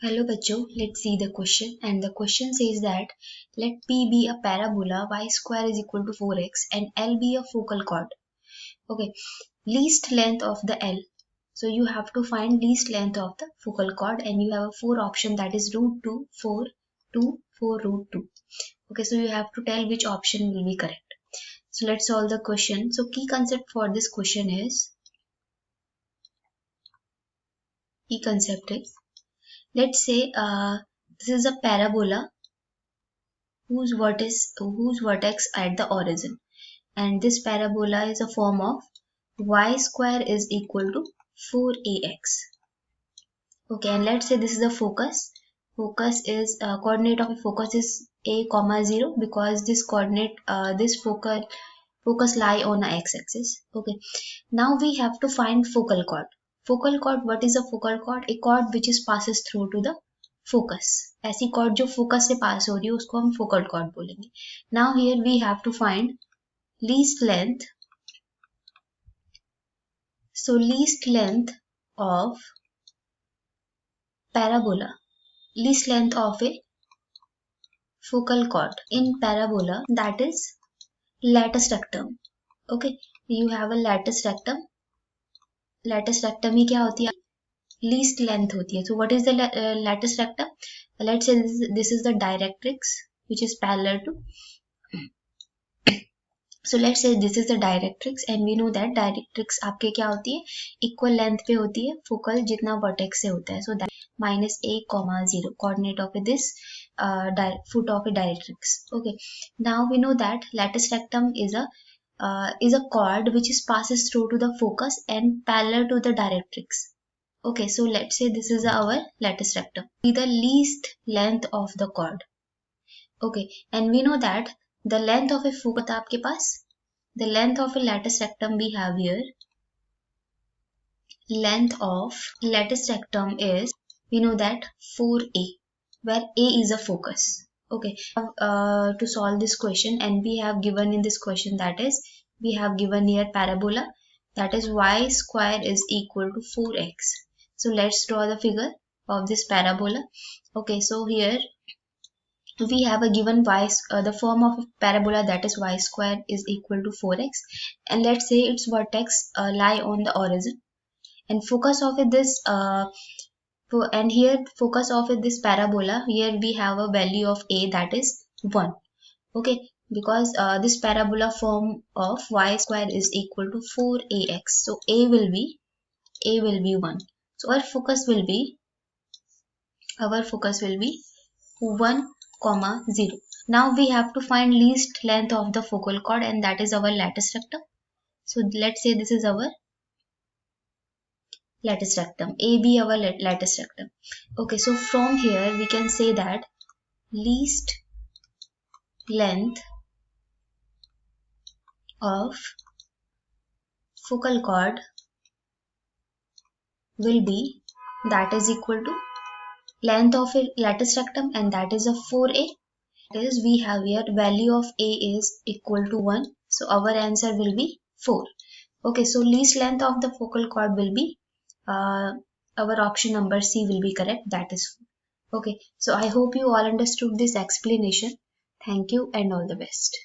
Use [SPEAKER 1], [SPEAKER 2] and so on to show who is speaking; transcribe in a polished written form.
[SPEAKER 1] Hello बच्चों, let's see the question and the question says that let P be a parabola y square is equal to 4x and L be a focal chord. Okay, least length of the L. So you have to find least length of the focal chord and you have a 4 option, that is root 2, 4, 2, 4, root 2. Okay, so you have to tell which option will be correct. So let's solve the question. So key concept for this question is, let's say this is a parabola whose vertex at the origin, and this parabola is a form of y square is equal to 4ax. Okay, and let's say this is the focus. Focus is coordinate of a focus is a comma 0 because this coordinate this focus lie on a x-axis. Okay, now we have to find focal chord. Focal chord, what is a focal chord? A chord which is passes through to the focus. ऐसी chord जो focus से pass हो रही है उसको हम focal chord बोलेंगे. Now here we have to find least length. So least length of parabola, least length of a focal chord in parabola, that is latus rectum. Okay, you have a latus rectum. Latus rectum ही क्या होती है? Least length होती है. So what is the latus rectum? Let's say this is the directrix which is parallel to. So let's say this is the directrix and we know that directrix आपके क्या होती है? Equal length पे होती है focal जितना vertex से होता है. So that -a, 0 coordinate of this foot of a directrix. Okay, now we know that latus rectum is a chord which is passes through to the focus and parallel to the directrix. Okay, so let's say this is our latus rectum. Be the least length of the chord. Okay, and we know that the length of a focal आपके पास, the length of a latus rectum we have here. Length of latus rectum is, we know that 4a, where a is a focus. Okay, to solve this question, and we have given in this question, that is we have given here parabola, that is y square is equal to 4x. So let's draw the figure of this parabola. Okay, so here we have a given the form of a parabola, that is y square is equal to 4x, and let's say its vertex lie on the origin, and focus of this and here focus of this parabola, here we have a value of a, that is 1. Okay, because this parabola form of y square is equal to 4ax, so a will be 1. So our focus will be 1, 0. Now we have to find least length of the focal chord, and that is our latus rectum. So let's say this is our latus rectum, AB our latus rectum. Okay, so from here we can say that least length of focal chord will be, that is equal to length of a latus rectum, and that is a 4a. That is, we have here value of a is equal to 1, so our answer will be 4. Okay, so least length of the focal chord will be our option number C will be correct, that is 4. Okay, so I hope you all understood this explanation. Thank you and all the best.